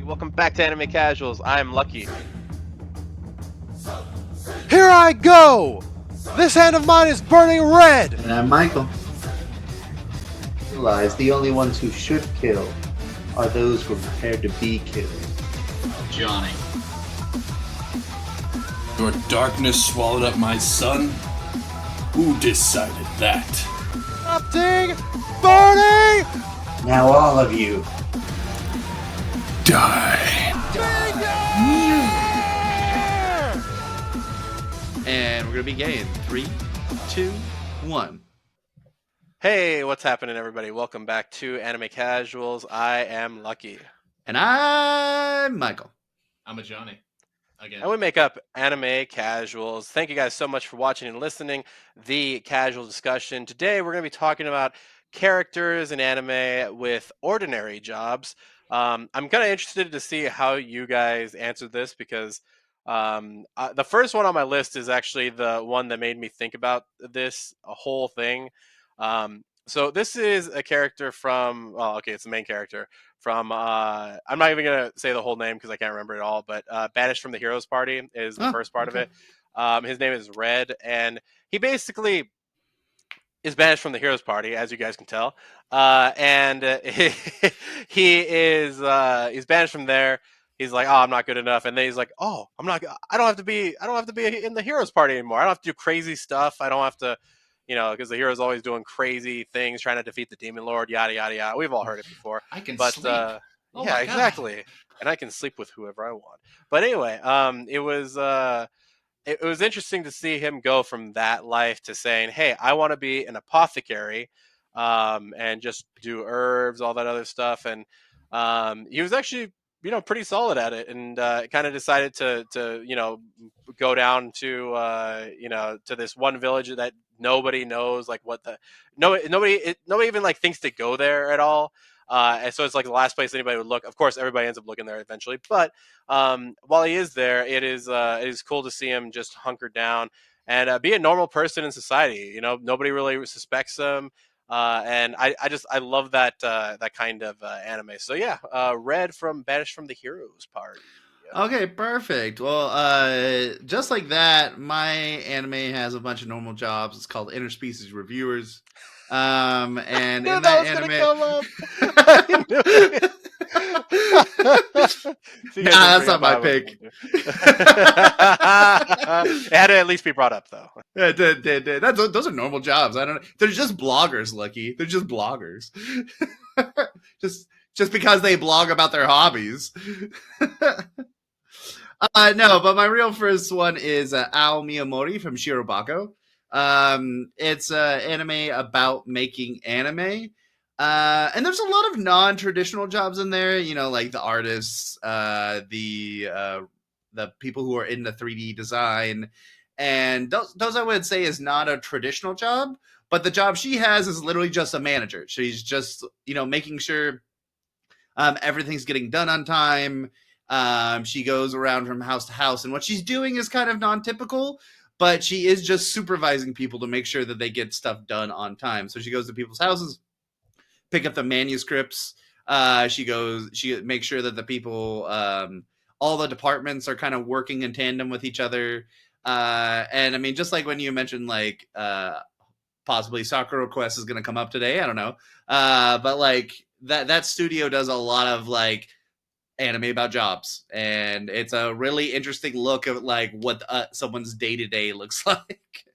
Welcome back to Anime Casuals. I'm Lucky. Here I go! This hand of mine is burning red! And I'm Michael. Realize the only ones who should kill are those who are prepared to be killed. Johnny. Your darkness swallowed up my son? Who decided that? Erupting! Burning! Now all of you. Die. And we're gonna begin in 3, 2, 1. Hey, what's happening, everybody? Welcome back to Anime Casuals. I am Lucky. And I'm Michael. I'm a Johnny. Again. And we make up Anime Casuals. Thank you guys so much for watching and listening. The casual discussion. Today, we're going to be talking about characters in anime with ordinary jobs. I'm kind of interested to see how you guys answered this because the first one on my list is actually the one that made me think about this whole thing. So this is a character from, it's the main character from, I'm not even going to say the whole name because I can't remember it all, but Banished from the Heroes Party is the first part of it. His name is Red, and he basically is banished from the Heroes Party, as you guys can tell. And he's banished from there. He's like, oh, I'm not good enough. And then he's like, oh, I don't have to be in the Heroes Party anymore. I don't have to do crazy stuff. I don't have to, because the hero's always doing crazy things, trying to defeat the Demon Lord, yada, yada, yada. We've all heard it before. I can but, sleep. Oh yeah, exactly. And I can sleep with whoever I want. But anyway, it was interesting to see him go from that life to saying, hey, I want to be an apothecary and just do herbs, all that other stuff. And he was actually, pretty solid at it, and kind of decided to go down to to this one village that nobody knows, like nobody even like thinks to go there at all. And so it's like the last place anybody would look. Of course, everybody ends up looking there eventually. But while he is there, it is cool to see him just hunker down and be a normal person in society. Nobody really suspects him. And I love that that kind of anime. So yeah, Red from Banished from the Heroes Party. Okay, perfect. Well, just like that, my anime has a bunch of normal jobs. It's called Interspecies Reviewers. And in that anime, that's not my pick. It had to at least be brought up, though. It did. Those are normal jobs. I don't know. They're just bloggers, Lucky. They're just bloggers. just because they blog about their hobbies. No, but my real first one is Ao Miyamori from Shirobako. It's an anime about making anime. And there's a lot of non-traditional jobs in there, like the artists, the people who are in the 3D design. And those I would say is not a traditional job, but the job she has is literally just a manager. She's just, making sure everything's getting done on time. She goes around from house to house, and what she's doing is kind of non-typical, but she is just supervising people to make sure that they get stuff done on time. So she goes to people's houses, pick up the manuscripts. She makes sure that the people, all the departments are kind of working in tandem with each other. And I mean, just like when you mentioned, like, possibly Sakura Quest is going to come up today. I don't know. But like that studio does a lot of like anime about jobs, and it's a really interesting look at like what someone's day-to-day looks like.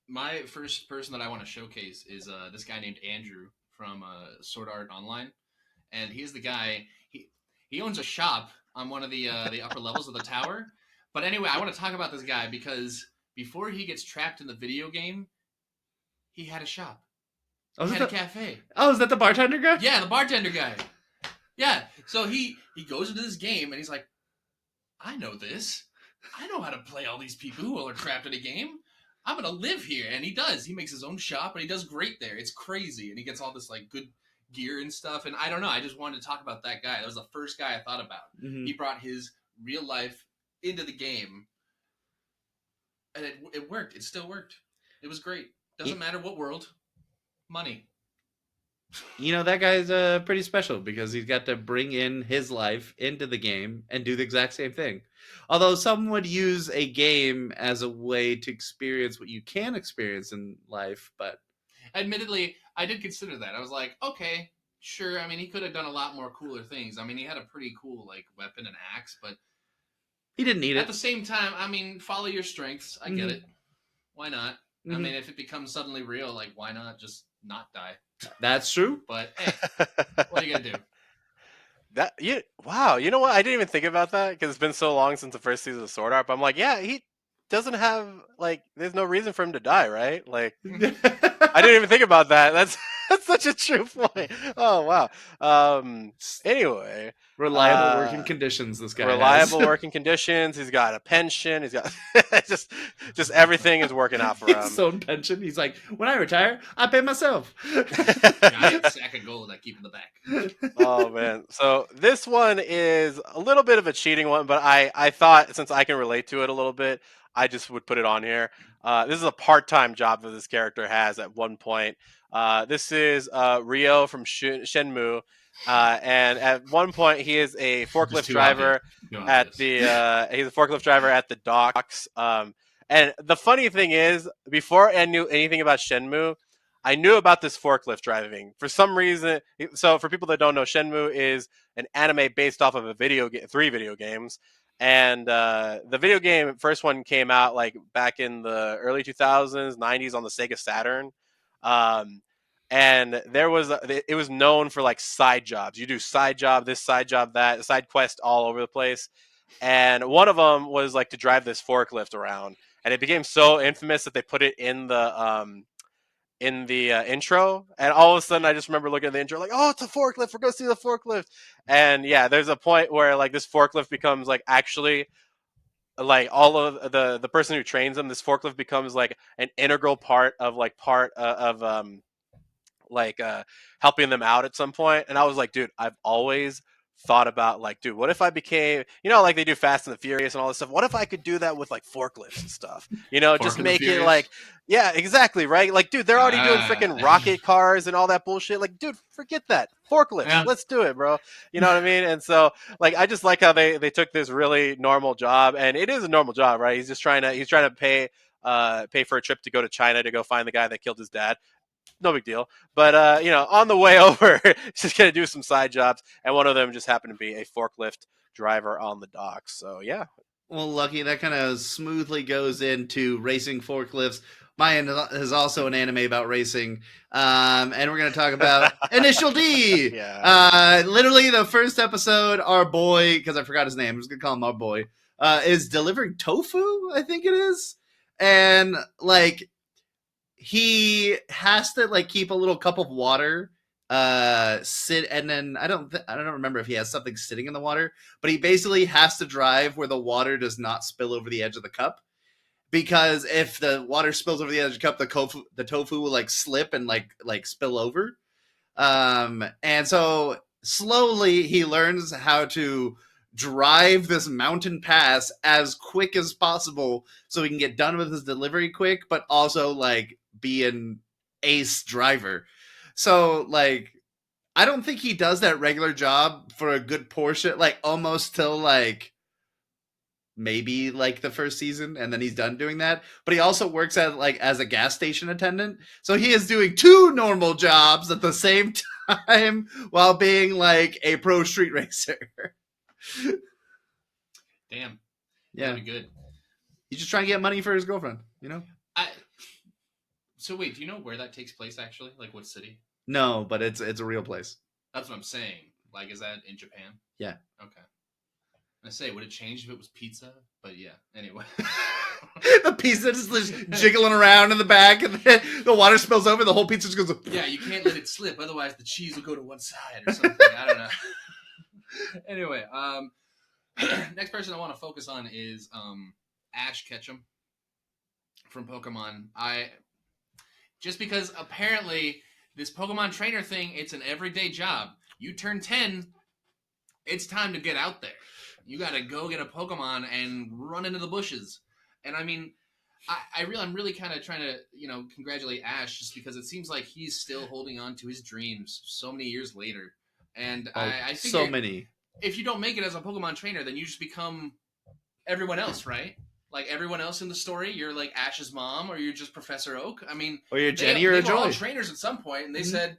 My first person that I want to showcase is this guy named Andrew from Sword Art Online, and he's the guy. He owns a shop on one of the upper levels of the tower. But anyway, I want to talk about this guy because before he gets trapped in the video game, he had a shop. He had a cafe. Oh, is that the bartender guy? Yeah, the bartender guy. Yeah, so he goes into this game and he's like, I know this. I know how to play all these people who are trapped in a game. I'm going to live here. And he does. He makes his own shop and he does great there. It's crazy. And he gets all this like good gear and stuff. And I don't know. I just wanted to talk about that guy. That was the first guy I thought about. Mm-hmm. He brought his real life into the game. And it worked. It still worked. It was great. Doesn't matter what world. Money. that guy's pretty special because he's got to bring in his life into the game and do the exact same thing. Although some would use a game as a way to experience what you can experience in life, but Admittedly, I did consider that. I was like, okay, sure. I mean, he could have done a lot more cooler things. I mean, he had a pretty cool like weapon and axe, but he didn't need at it. the same time, I mean, follow your strengths. I get Mhm. it. Why not? I Mhm. mean, if it becomes suddenly real, like, why not just not die? That's true. But hey, what are you gonna do? Wow, you know what? I didn't even think about that because it's been so long since the first season of Sword Art. But I'm like, yeah, he doesn't have like, there's no reason for him to die, right? Like, I didn't even think about that. That's that's such a true point. Oh wow. Anyway, Reliable working conditions this guy reliable has. working conditions. He's got a pension. He's got just just everything is working out for His him. own pension. He's like, when I retire, I pay myself. Giant sack of gold I keep in the back. Oh man. So this one is a little bit of a cheating one, but I thought since I can relate to it a little bit, I just would put it on here. This is a part-time job that this character has at one point. This is Ryo from Shenmue, and at one point he is a forklift too driver Too at obvious. the he's a forklift driver at the docks. And the funny thing is, before I knew anything about Shenmue, I knew about this forklift driving for some reason. So for people that don't know, Shenmue is an anime based off of a three video games, and the video game first one came out like back in the early 2000s, 90s on the Sega Saturn. Um, and it was known for like side jobs. You do side job, this side job, that side quest all over the place. And one of them was like to drive this forklift around, and it became so infamous that they put it in the intro, and all of a sudden I just remember looking at the intro like, oh, it's a forklift, we're going to see the forklift. And yeah, there's a point where like this forklift becomes like actually like all of the person who trains them, this forklift becomes like an integral part of like helping them out at some point. And I was like, dude, I've always thought about like, dude, what if I became, like they do Fast and the Furious and all this stuff, what if I could do that with like forklifts and stuff, Fork just and the make it Furious? like, yeah, exactly, right? Like, dude, they're already doing freaking Ah. rocket cars and all that bullshit. Like, dude, forget that, forklifts, Yeah. let's do it, bro. You know what I mean? And so like I just like how they took this really normal job, and it is a normal job, right? He's trying to pay for a trip to go to China to go find the guy that killed his dad. No big deal. But on the way over, just gonna do some side jobs, and one of them just happened to be a forklift driver on the docks. So yeah. Well, Lucky, that kind of smoothly goes into racing forklifts. Mine is also an anime about racing, and we're going to talk about Initial D. Yeah. Literally, the first episode, our boy, because I forgot his name, I'm just going to call him our boy, is delivering tofu, I think it is. And, like, he has to, like, keep a little cup of water sit, and then I don't remember if he has something sitting in the water, but he basically has to drive where the water does not spill over the edge of the cup, because if the water spills over the edge of the cup, the tofu will like slip and like spill over. And so slowly he learns how to drive this mountain pass as quick as possible so he can get done with his delivery quick, but also like be an ace driver. So like I don't think he does that regular job for a good portion, like almost till like maybe like the first season, and then he's done doing that. But he also works at like as a gas station attendant, so he is doing two normal jobs at the same time while being like a pro street racer. Damn. Yeah, That'd be good. he's just trying to get money for his girlfriend, you know. So wait, do you know where that takes place actually? Like what city? No, but it's a real place. That's what I'm saying. Like, is that in Japan? Yeah. Okay. I say, would it change if it was pizza? But yeah. Anyway. The pizza just jiggling around in the back, and then the water spills over. The whole pizza just goes. Yeah, you can't let it slip, otherwise the cheese will go to one side or something. I don't know. Anyway, next person I want to focus on is Ash Ketchum from Pokemon. Just because apparently this Pokemon trainer thing, it's an everyday job. You turn 10, it's time to get out there. You got to go get a Pokemon and run into the bushes. And I mean, I'm really kind of trying to, congratulate Ash just because it seems like he's still holding on to his dreams so many years later. And I think so many. if you don't make it as a Pokemon trainer, then you just become everyone else, right? Like everyone else in the story, you're like Ash's mom, or you're just Professor Oak. I mean, Or you're Jenny or they were all Joy. trainers at some point, and they Mhm. said,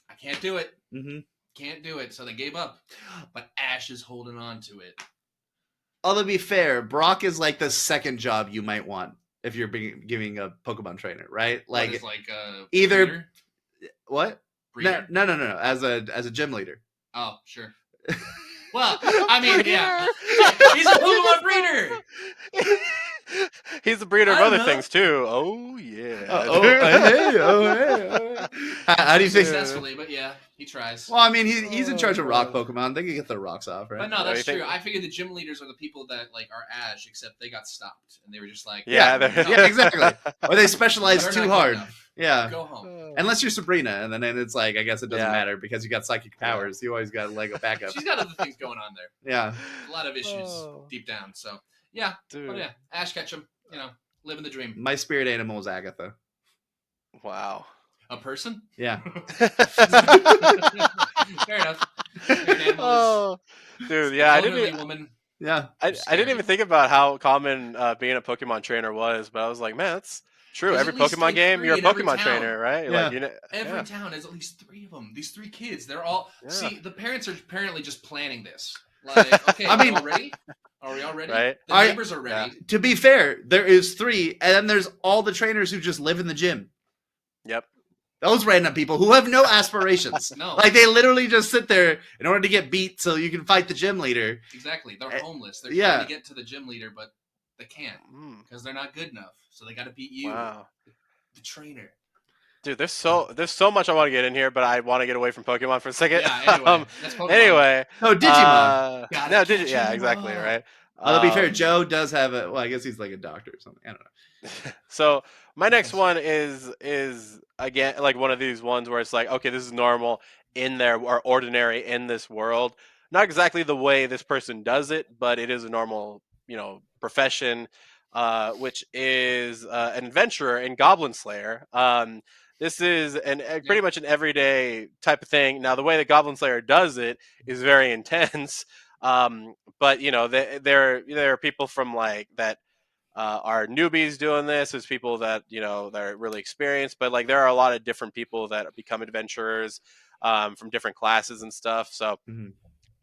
"I can't do it, Mm-hmm. can't do it," so they gave up. But Ash is holding on to it. Although to be fair, Brock is like the second job you might want if you're giving a Pokemon trainer, right? Like, Like like either- breeder? what? Breeder? No. As a gym leader. Oh, sure. Well, I mean, yeah, he's a Pokemon breeder. He's a breeder of I don't other know. things too. Oh yeah. Hey. How do you think? Successfully, but yeah, he tries. Well, I mean, he's in charge of rock Pokemon. They can get their rocks off, right? But no, Yeah, that's you think- true. I figured the gym leaders are the people that like are Ash, except they got stopped, and they were just like, Yeah, no, they're- Yeah, exactly. Or they specialize they're too not good hard. enough. Yeah. Go home. Unless you're Sabrina, and then it's like, I guess it doesn't Yeah. matter because you got psychic powers. You always got like a backup. She's got other things going on there. Yeah. A lot of issues Oh. deep down. So yeah, Dude. but yeah, Ash Ketchum, living the dream. My spirit animal is Agatha. Wow. A person? Yeah. Fair enough. Spirit animal is Oh, dude, yeah, I didn't. elderly Even, woman. Yeah. I didn't even think about how common being a Pokemon trainer was, but I was like, man, that's true. There's Every at least, Pokemon like, game, three you're a in every Pokemon town. trainer, right? Yeah. Like, you know, Every yeah. town has at least 3 of them. These 3 kids, they're all Yeah. see. The parents are apparently just planning this. Like, okay, I mean- are we all ready? Are we all ready? Right. The I- neighbors are ready. To be fair, there is 3, and then there's all the trainers who just live in the gym. Yep. Those random people who have no aspirations. No, Like they literally just sit there in order to get beat so you can fight the gym leader. exactly. They're Eh, homeless. They're yeah. trying to get to the gym leader, but they can't Mm, because they're not good enough. So they got to beat you, wow. the trainer. Dude, there's so much I want to get in here, but I want to get away from Pokemon for a second. Yeah. Anyway, that's Pokemon. Anyway, Oh, Digimon. Gotta no, catch yeah, 'em exactly, all. right. Although to be fair, Um, Joe does have a. Well, I guess he's like a doctor or something. I don't know. So my next one is again like one of these ones where it's like, okay, this is normal in there or ordinary in this world. Not exactly the way this person does it, but it is a normal, profession, which is an adventurer in Goblin Slayer. This is pretty much an everyday type of thing. Now, the way that Goblin Slayer does it is very intense. But there are people from like that are newbies doing this. There's people that that are really experienced, but like there are a lot of different people that become adventurers from different classes and stuff. So Mhm.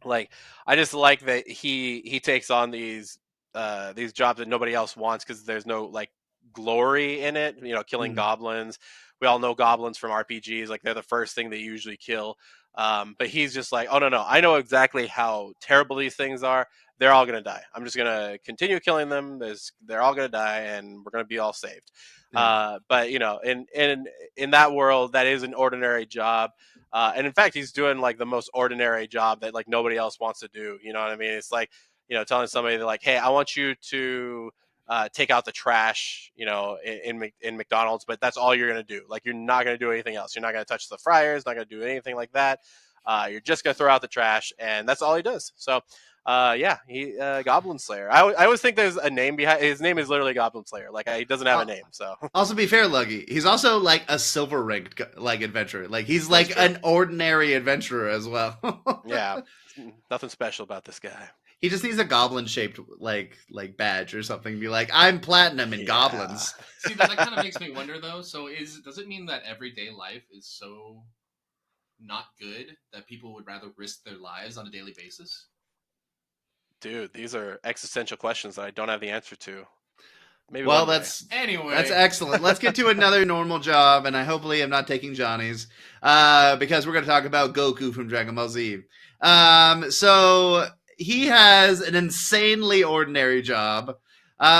like I just like that he takes on these jobs that nobody else wants because there's no like glory in it. Killing Mhm. goblins. We all know goblins from RPGs. Like they're the first thing they usually kill. But he's just like, oh no, I know exactly how terrible these things are. They're all gonna die. I'm just gonna continue killing them. They're all gonna die, and we're gonna be all saved. Yeah. But in that world, that is an ordinary job. And in fact, he's doing like the most ordinary job that like nobody else wants to do. You know what I mean? It's like telling somebody that, like, hey, I want you to take out the trash, in McDonald's, but that's all you're gonna do. Like, you're not gonna do anything else. You're not gonna touch the fryers. Not gonna do anything like that. You're just gonna throw out the trash, and that's all he does. So. He Goblin Slayer. I always think there's a name behind. His name is literally Goblin Slayer. Like he doesn't have a name. So Also, be fair, Luggy. He's also like a silver ranked like adventurer. Like he's like true. an ordinary adventurer as well. yeah, nothing special about this guy. He just needs a goblin shaped like badge or something. Be like, I'm platinum in Yeah. goblins. See, that kind of makes me wonder though. So does it mean that everyday life is so not good that people would rather risk their lives on a daily basis? Dude, these are existential questions that I don't have the answer to. Maybe Well, one day. Anyway, that's excellent. Let's get to another normal job, and I hopefully am not taking Johnny's, because we're going to talk about Goku from Dragon Ball Z. So he has an insanely ordinary job,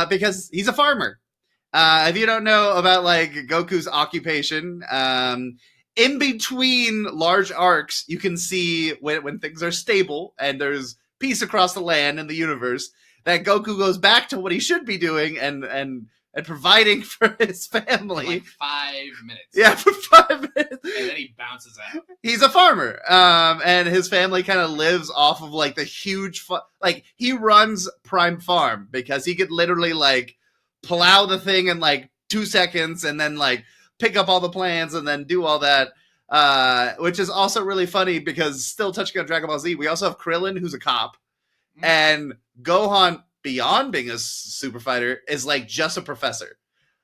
because he's a farmer. If you don't know about like Goku's occupation, in between large arcs, you can see when things are stable and there's peace across the land and the universe, that Goku goes back to what he should be doing and providing for his for family. like 5 minutes. Yeah, for 5 minutes. And then he bounces out. He's a farmer, and his family kind of lives off of like the huge, like he runs Prime Farm because he could literally like plow the thing in like 2 seconds and then like pick up all the plans and then do all that. Which is also really funny because still touching on Dragon Ball Z, we also have Krillin, who's a cop, and Gohan, beyond being a super fighter, is like just a professor.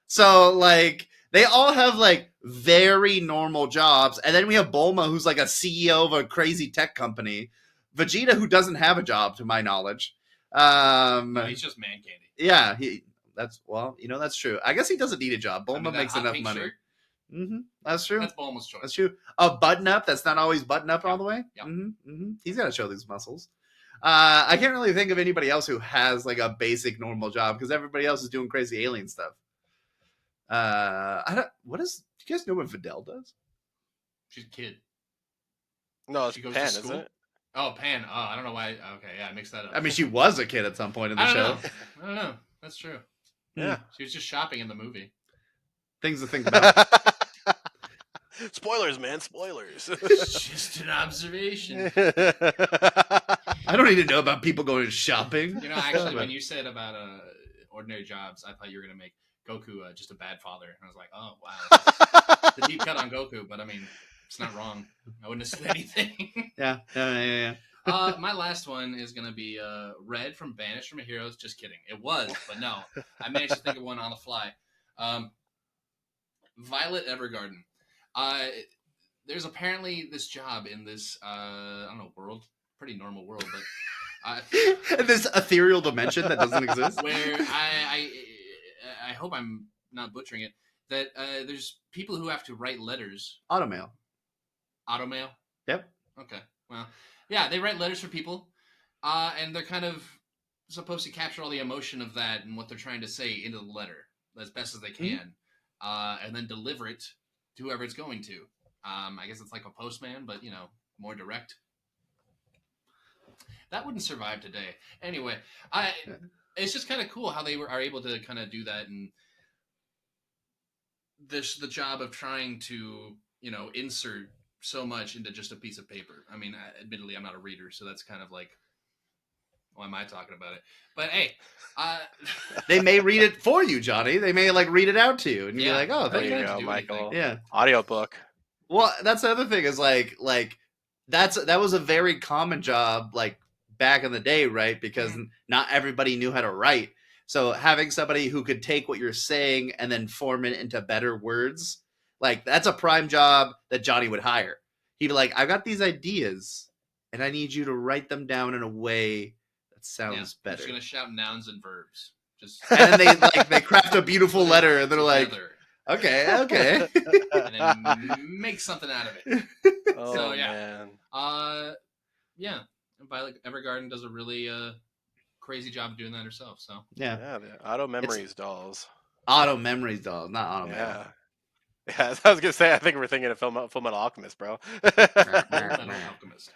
So like they all have like very normal jobs, and then we have Bulma, who's like a CEO of a crazy tech company. Vegeta, who doesn't have a job, to my knowledge. No, he's just man candy. Yeah, that's true. I guess he doesn't need a job. Bulma I mean, that makes hot enough pink money. shirt, That's true. that's Bulma's choice. That's true. A button up that's not always button up all the way. Yeah. He's got to show these muscles. I can't really think of anybody else who has like a basic normal job because everybody else is doing crazy alien stuff. Do you guys know what Videl does? She's a kid. No, it's She goes Pan, to isn't school? it? Oh, Pan. Oh, I don't know why. Okay, yeah, I mixed that up. I mean, she was a kid at some point in the I show. don't know. That's true. Yeah. She was just shopping in the movie. Things to think about. Spoilers, man. Spoilers. It's just an observation. I don't need to know about people going shopping. You know, actually, when you said about ordinary jobs, I thought you were gonna make Goku just a bad father, and I was like, oh wow, the deep cut on Goku. But I mean, it's not wrong. I wouldn't have said anything. Yeah. My last one is gonna be Red from Banished from Heroes. Just kidding. It was, but no, I managed to think of one on the fly. Violet Evergarden. There's apparently this job in this I don't know, world, pretty normal world, but This ethereal dimension that doesn't exist. where I hope I'm not butchering it. That there's people who have to write letters. Automail. Automail. Yep. Okay. Well, yeah, they write letters for people, and they're kind of supposed to capture all the emotion of that and what they're trying to say into the letter as best as they can, and then deliver it to whoever it's going to. I guess it's like a postman, but you know, more direct. That wouldn't survive today. Anyway, it's just kind of cool how they are able to kind of do that, and the job of trying to, you know, insert so much into just a piece of paper. I mean, admittedly, I'm not a reader, so that's kind of like, why am I talking about it? But hey, They may read it for you, Johnny. They may like read it out to you, and you're Yeah. like, oh, There thank you you. go, do Michael. anything. Yeah. Audiobook. Well, that's the other thing is like that was a very common job like back in the day, right? Because not everybody knew how to write. So having somebody who could take what you're saying and then form it into better words, like that's a prime job that Johnny would hire. He'd be like, I've got these ideas and I need you to write them down in a way that sounds I'm better. just gonna shout nouns and verbs. Just And then they craft a beautiful letter and they're like, together, okay. and then make something out of it. Oh, So, yeah. man. Yeah, Violet Evergarden does a really crazy job of doing that herself. So Yeah. Yeah, the Auto Memories dolls. Auto memories doll, not auto Yeah. Yeah, I was gonna say. I think we're thinking of Full Metal Alchemist, bro. Metal Alchemist.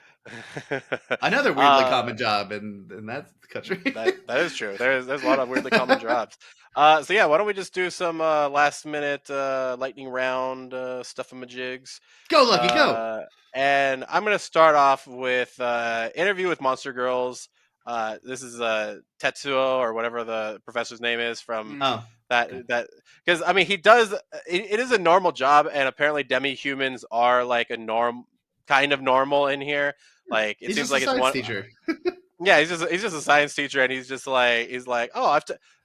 Another weirdly common job in that country. that is true. There's a lot of weirdly common jobs. So yeah, why don't we just do some last minute lightning round stuff-a-majigs. Go, Lucky, go. And I'm gonna start off with Interview with Monster Girls. This is Tetsuo or whatever the professor's name is from Oh, that because I mean he does it is a normal job, and apparently demi-humans are like a kind of normal in here. Like it he's seems just like a it's science one teacher. yeah, he's just a science teacher, and he's like, oh,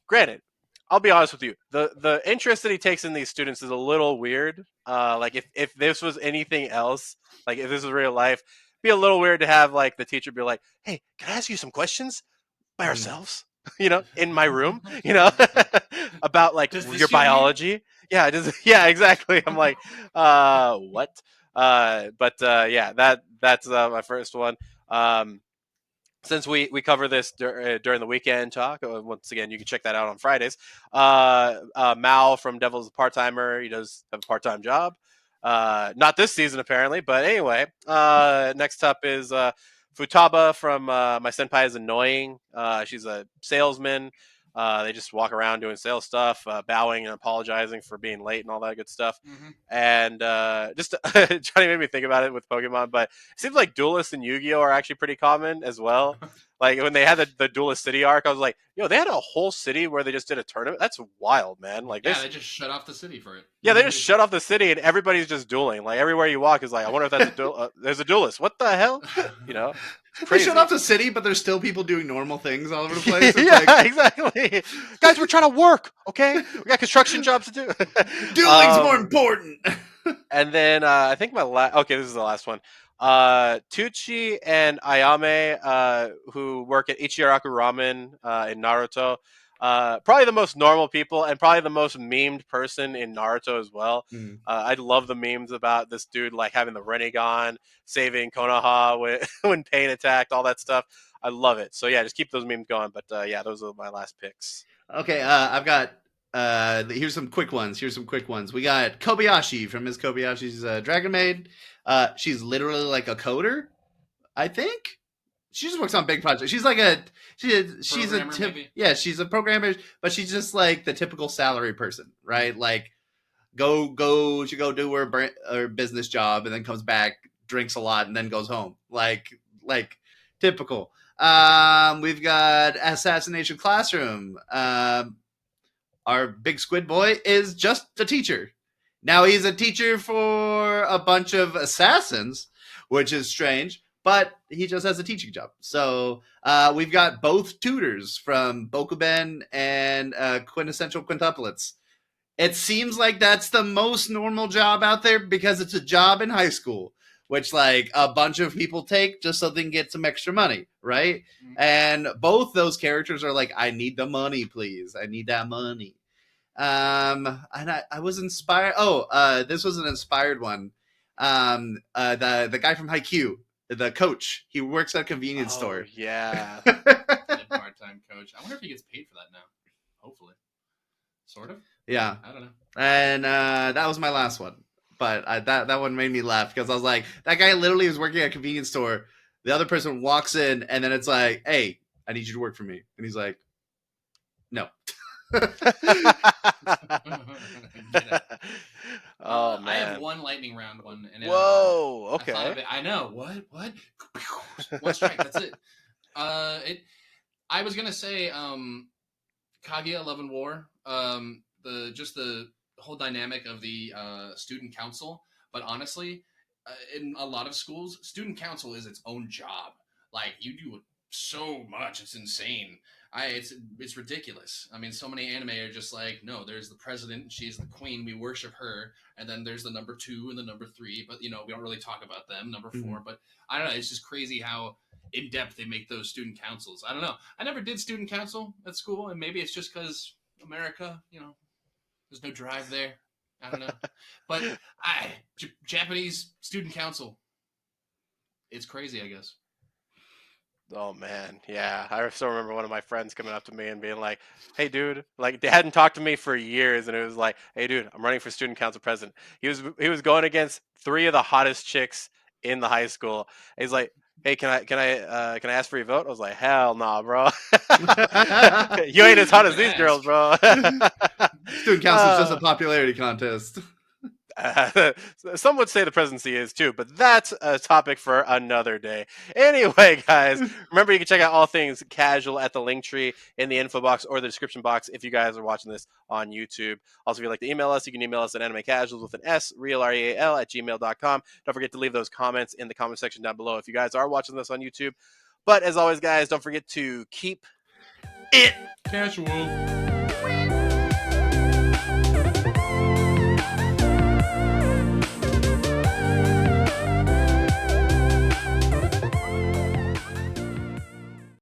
granted, I'll be honest with you, the interest that he takes in these students is a little weird. Like if this was anything else, like if this was real life, it'd be a little weird to have like the teacher be like, hey, can I ask you some questions by ourselves? You know, in my room, you know, about like Does this your you mean? biology. Yeah, yeah, exactly. I'm like, what? Yeah, that's my first one. Since we cover this during the weekend talk, once again, you can check that out on Fridays. Mal from Devil's a Part-Timer. He does have a part-time job. Not this season, apparently. But anyway, next up is Futaba from My Senpai is Annoying. She's a salesman. They just walk around doing sales stuff, bowing and apologizing for being late and all that good stuff. Mhm. And just Johnny made me think about it with Pokemon, but it seems like duelists and Yu-Gi-Oh are actually pretty common as well. Like when they had the Duelist City arc, I was like, yo, they had a whole city where they just did a tournament. That's wild, man. Like Yeah, this. they just shut off the city for it. Yeah, they just shut off the city and everybody's just dueling. Like everywhere you walk is like, I wonder if that's a there's a duelist. What the hell? You know, it's They crazy. shut off the city, but there's still people doing normal things all over the place. It's yeah, like, exactly. Guys, we're trying to work. Okay, we got construction jobs to do. dueling's more important. And then I think okay, this is the last one. Tucci and Ayame, who work at Ichiraku Ramen in Naruto. Probably the most normal people and probably the most memed person in Naruto as well. Mhm. I love the memes about this dude like having the Rinnegan, saving Konoha when Pain attacked, all that stuff. I love it. So yeah, just keep those memes going. But yeah, those are my last picks. Okay, I've got here's some quick ones. We got Kobayashi from Ms. Kobayashi's Dragon Maid. She's literally like a coder, I think. She just works on big projects. She's like she's a Programmer, maybe? yeah, she's a programmer, but she's just like the typical salary person, right? Like she go do her business job and then comes back, drinks a lot, and then goes home. Like typical. We've got Assassination Classroom. Our big squid boy is just a teacher. Now he's a teacher for a bunch of assassins, which is strange, but he just has a teaching job. So we've got both tutors from Bokuben and Quintessential Quintuplets. It seems like that's the most normal job out there because it's a job in high school, which like a bunch of people take just so they can get some extra money, right? Mhm. And both those characters are like, I need the money, please. I need that money. And I was inspired. This was an inspired one. The guy from Haikyuu, the coach, he works at a convenience store. Yeah. Part-time coach. I wonder if he gets paid for that now. Hopefully, sort of. Yeah, I don't know. and that was my last one. But that one made me laugh because I was like, that guy literally was working at a convenience store. The other person walks in, and then it's like, hey, I need you to work for me. And he's like, no. Oh man. I have one lightning round one. And Whoa. I thought of Okay. it. I know. What? One strike. That's it. I was gonna say, Kaguya Love and War. The whole dynamic of the student council. But honestly, in a lot of schools, student council is its own job. Like you do so much, it's insane. It's ridiculous. I mean, so many anime are just like, no, there's the president, she's the queen, we worship her, and then there's the number 2 and the number 3, but we don't really talk about them. Number 4, but I don't know. It's just crazy how in depth they make those student councils. I don't know. I never did student council at school, and maybe it's just because America, there's no drive there. I don't know, but Japanese student council, it's crazy, I guess. Oh man, yeah. I still remember one of my friends coming up to me and being like, "Hey, dude!" Like they hadn't talked to me for years, and it was like, "Hey, dude, I'm running for student council president." He was going against 3 of the hottest chicks in the high school. And he's like, "Hey, can I ask for your vote?" I was like, "Hell nah, bro. You ain't as hot as these girls, bro." Student council is just a popularity contest. Some would say the presidency is too, but that's a topic for another day. Anyway, guys, remember you can check out all things casual at the link tree in the info box or the description box if you guys are watching this on YouTube. Also, if you'd like to email us, you can email us at animecasuals with an S, real @gmail.com. Don't forget to leave those comments in the comment section down below if you guys are watching this on YouTube. But as always, guys, don't forget to keep Casual.